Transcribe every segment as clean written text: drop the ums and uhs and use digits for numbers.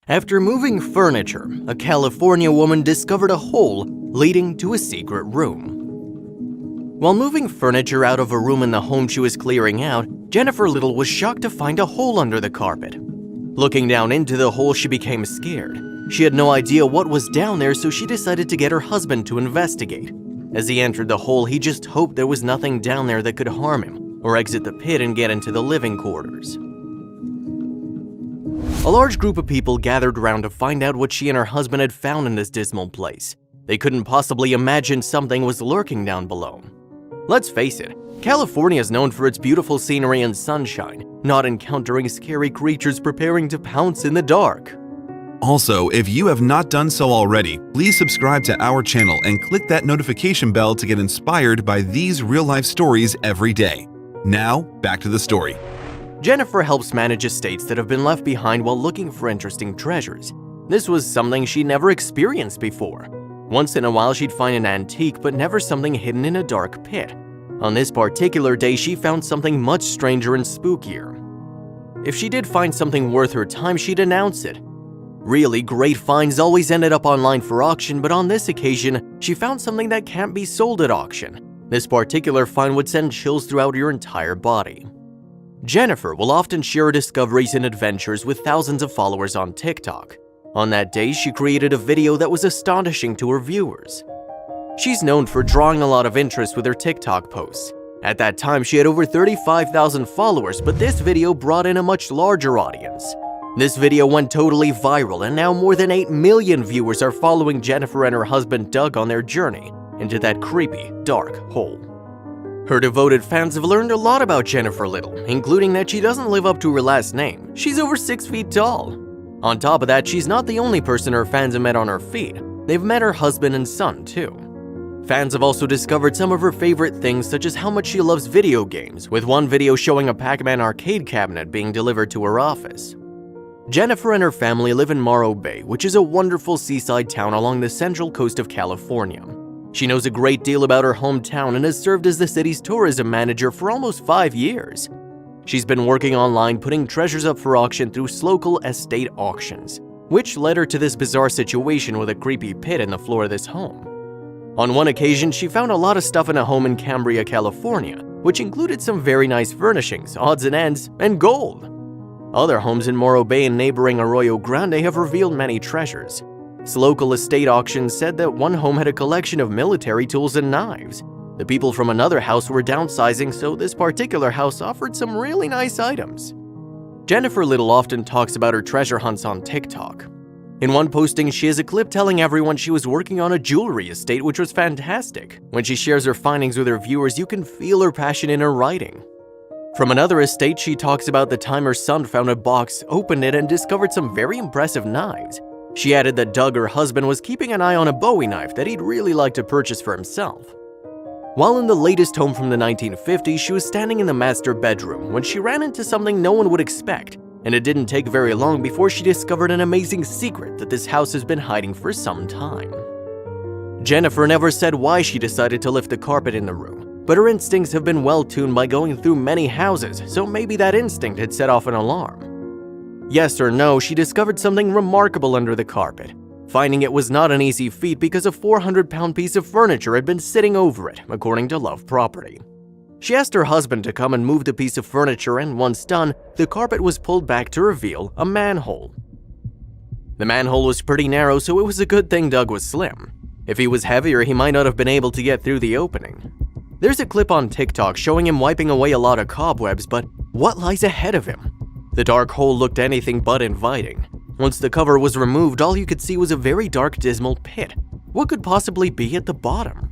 After moving furniture, a California woman discovered a hole leading to a secret room. While moving furniture out of a room in the home she was clearing out, Jennifer Little was shocked to find a hole under the carpet. Looking down into the hole, she became scared. She had no idea what was down there, so she decided to get her husband to investigate. As he entered the hole, he just hoped there was nothing down there that could harm him or exit the pit and get into the living quarters. A large group of people gathered around to find out what she and her husband had found in this dismal place. They couldn't possibly imagine something was lurking down below. Let's face it, California is known for its beautiful scenery and sunshine, not encountering scary creatures preparing to pounce in the dark. Also, if you have not done so already, please subscribe to our channel and click that notification bell to get inspired by these real-life stories every day. Now, back to the story. Jennifer helps manage estates that have been left behind while looking for interesting treasures. This was something she never experienced before. Once in a while, she'd find an antique, but never something hidden in a dark pit. On this particular day, she found something much stranger and spookier. If she did find something worth her time, she'd announce it. Really great finds always ended up online for auction, but on this occasion, she found something that can't be sold at auction. This particular find would send chills throughout your entire body. Jennifer will often share her discoveries and adventures with thousands of followers on TikTok. On that day, she created a video that was astonishing to her viewers. She's known for drawing a lot of interest with her TikTok posts. At that time, she had over 35,000 followers, but this video brought in a much larger audience. This video went totally viral, and now more than 8 million viewers are following Jennifer and her husband Doug on their journey into that creepy, dark hole. Her devoted fans have learned a lot about Jennifer Little, including that she doesn't live up to her last name. She's over 6 feet tall. On top of that, she's not the only person her fans have met on her feed. They've met her husband and son, too. Fans have also discovered some of her favorite things, such as how much she loves video games, with one video showing a Pac-Man arcade cabinet being delivered to her office. Jennifer and her family live in Morro Bay, which is a wonderful seaside town along the central coast of California. She knows a great deal about her hometown and has served as the city's tourism manager for almost 5 years. She's been working online putting treasures up for auction through local estate auctions, which led her to this bizarre situation with a creepy pit in the floor of this home. On one occasion, she found a lot of stuff in a home in Cambria, California, which included some very nice furnishings, odds and ends, and gold. Other homes in Morro Bay and neighboring Arroyo Grande have revealed many treasures. Local estate auctions said that one home had a collection of military tools and knives. The people from another house were downsizing, so this particular house offered some really nice items. Jennifer Little often talks about her treasure hunts on TikTok. In one posting, she has a clip telling everyone she was working on a jewelry estate, which was fantastic. When she shares her findings with her viewers, you can feel her passion in her writing. From another estate, she talks about the time her son found a box, opened it, and discovered some very impressive knives. She added that Doug, her husband, was keeping an eye on a Bowie knife that he'd really like to purchase for himself. While in the latest home from the 1950s, she was standing in the master bedroom when she ran into something no one would expect, and it didn't take very long before she discovered an amazing secret that this house has been hiding for some time. Jennifer never said why she decided to lift the carpet in the room, but her instincts have been well tuned by going through many houses, so maybe that instinct had set off an alarm. Yes or no, she discovered something remarkable under the carpet. Finding it was not an easy feat because a 400-pound piece of furniture had been sitting over it, according to Love Property. She asked her husband to come and move the piece of furniture, and once done, the carpet was pulled back to reveal a manhole. The manhole was pretty narrow, so it was a good thing Doug was slim. If he was heavier, he might not have been able to get through the opening. There's a clip on TikTok showing him wiping away a lot of cobwebs, but what lies ahead of him? The dark hole looked anything but inviting. Once the cover was removed, all you could see was a very dark, dismal pit. What could possibly be at the bottom?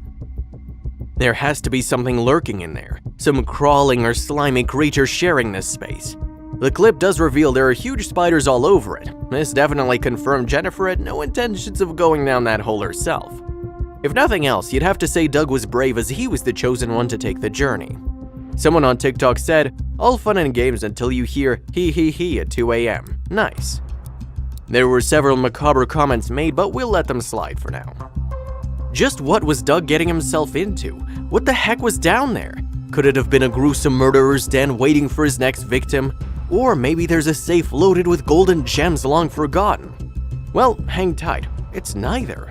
There has to be something lurking in there, some crawling or slimy creature sharing this space. The clip does reveal there are huge spiders all over it. This definitely confirmed Jennifer had no intentions of going down that hole herself. If nothing else, you'd have to say Doug was brave as he was the chosen one to take the journey. Someone on TikTok said, "All fun and games until you hear he at 2 a.m. Nice." There were several macabre comments made, but we'll let them slide for now. Just what was Doug getting himself into? What the heck was down there? Could it have been a gruesome murderer's den waiting for his next victim? Or maybe there's a safe loaded with golden gems long forgotten? Well, hang tight, it's neither.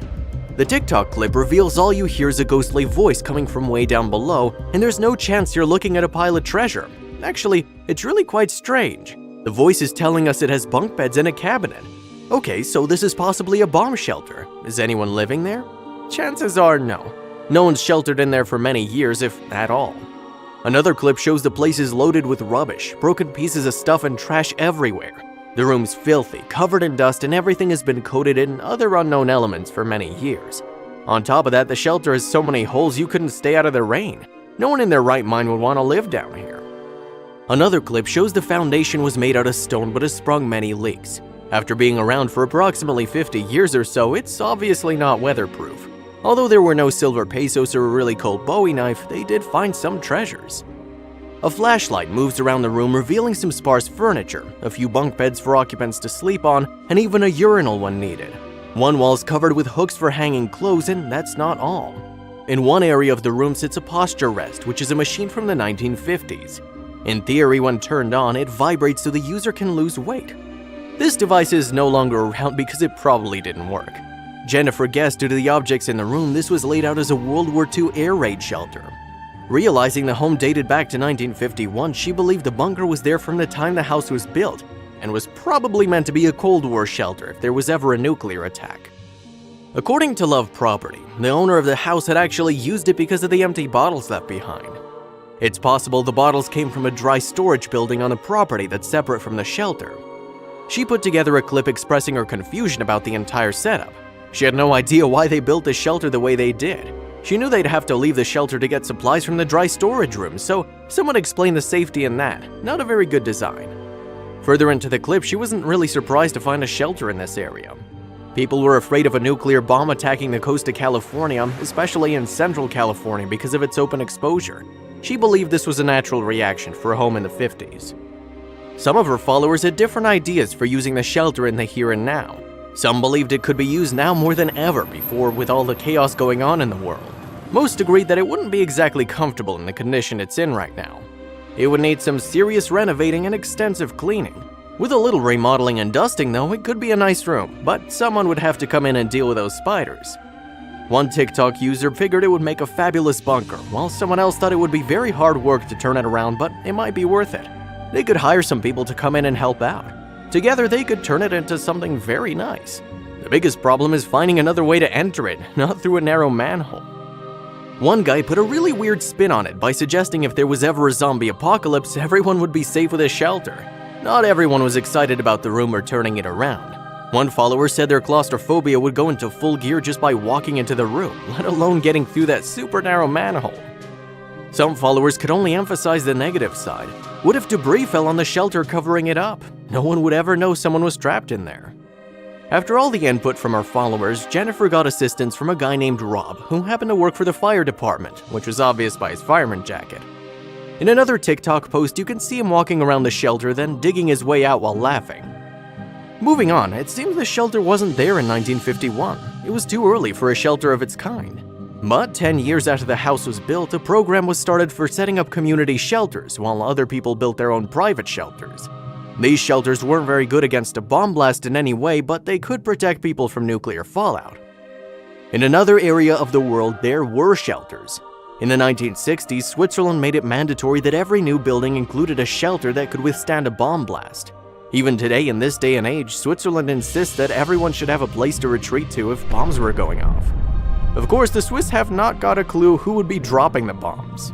The TikTok clip reveals all you hear is a ghostly voice coming from way down below, and there's no chance you're looking at a pile of treasure. Actually, it's really quite strange. The voice is telling us it has bunk beds and a cabinet. Okay, so this is possibly a bomb shelter. Is anyone living there? Chances are no. No one's sheltered in there for many years, if at all. Another clip shows the place is loaded with rubbish, broken pieces of stuff and trash everywhere. The room's filthy, covered in dust, and everything has been coated in other unknown elements for many years. On top of that, the shelter has so many holes you couldn't stay out of the rain. No one in their right mind would want to live down here. Another clip shows the foundation was made out of stone but has sprung many leaks. After being around for approximately 50 years or so, it's obviously not weatherproof. Although there were no silver pesos or a really cold Bowie knife, they did find some treasures. A flashlight moves around the room, revealing some sparse furniture, a few bunk beds for occupants to sleep on, and even a urinal when needed. One wall's covered with hooks for hanging clothes, and that's not all. In one area of the room sits a posture rest, which is a machine from the 1950s. In theory, when turned on, it vibrates so the user can lose weight. This device is no longer around because it probably didn't work. Jennifer guessed due to the objects in the room this was laid out as a World War II air raid shelter. Realizing the home dated back to 1951, she believed the bunker was there from the time the house was built and was probably meant to be a Cold War shelter if there was ever a nuclear attack. According to Love Property, the owner of the house had actually used it because of the empty bottles left behind. It's possible the bottles came from a dry storage building on the property that's separate from the shelter. She put together a clip expressing her confusion about the entire setup. She had no idea why they built the shelter the way they did. She knew they'd have to leave the shelter to get supplies from the dry storage room, so someone explained the safety in that. Not a very good design. Further into the clip, she wasn't really surprised to find a shelter in this area. People were afraid of a nuclear bomb attacking the coast of California, especially in Central California because of its open exposure. She believed this was a natural reaction for a home in the 50s. Some of her followers had different ideas for using the shelter in the here and now. Some believed it could be used now more than ever before with all the chaos going on in the world. Most agreed that it wouldn't be exactly comfortable in the condition it's in right now. It would need some serious renovating and extensive cleaning. With a little remodeling and dusting though, it could be a nice room, but someone would have to come in and deal with those spiders. One TikTok user figured it would make a fabulous bunker, while someone else thought it would be very hard work to turn it around, but it might be worth it. They could hire some people to come in and help out. Together, they could turn it into something very nice. The biggest problem is finding another way to enter it, not through a narrow manhole. One guy put a really weird spin on it by suggesting if there was ever a zombie apocalypse, everyone would be safe with a shelter. Not everyone was excited about the rumor turning it around. One follower said their claustrophobia would go into full gear just by walking into the room, let alone getting through that super narrow manhole. Some followers could only emphasize the negative side. What if debris fell on the shelter covering it up? No one would ever know someone was trapped in there. After all the input from her followers, Jennifer got assistance from a guy named Rob, who happened to work for the fire department, which was obvious by his fireman jacket. In another TikTok post, you can see him walking around the shelter, then digging his way out while laughing. Moving on, it seems the shelter wasn't there in 1951. It was too early for a shelter of its kind. But 10 years after the house was built, a program was started for setting up community shelters while other people built their own private shelters. These shelters weren't very good against a bomb blast in any way, but they could protect people from nuclear fallout. In another area of the world, there were shelters. In the 1960s, Switzerland made it mandatory that every new building included a shelter that could withstand a bomb blast. Even today, in this day and age, Switzerland insists that everyone should have a place to retreat to if bombs were going off. Of course, the Swiss have not got a clue who would be dropping the bombs.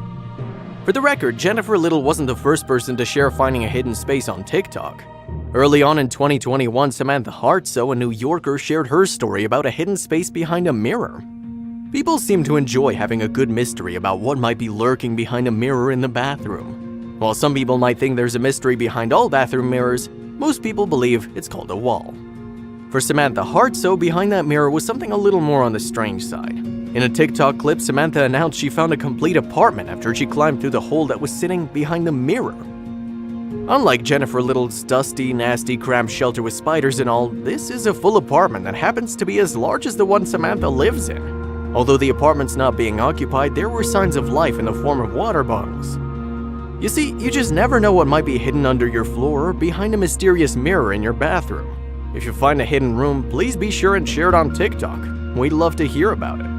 For the record, Jennifer Little wasn't the first person to share finding a hidden space on TikTok. Early on in 2021, Samantha Hartso, a New Yorker, shared her story about a hidden space behind a mirror. People seem to enjoy having a good mystery about what might be lurking behind a mirror in the bathroom. While some people might think there's a mystery behind all bathroom mirrors, most people believe it's called a wall. For Samantha Hartso, behind that mirror was something a little more on the strange side. In a TikTok clip, Samantha announced she found a complete apartment after she climbed through the hole that was sitting behind the mirror. Unlike Jennifer Little's dusty, nasty, cramped shelter with spiders and all, this is a full apartment that happens to be as large as the one Samantha lives in. Although the apartment's not being occupied, there were signs of life in the form of water bottles. You see, you just never know what might be hidden under your floor or behind a mysterious mirror in your bathroom. If you find a hidden room, please be sure and share it on TikTok. We'd love to hear about it.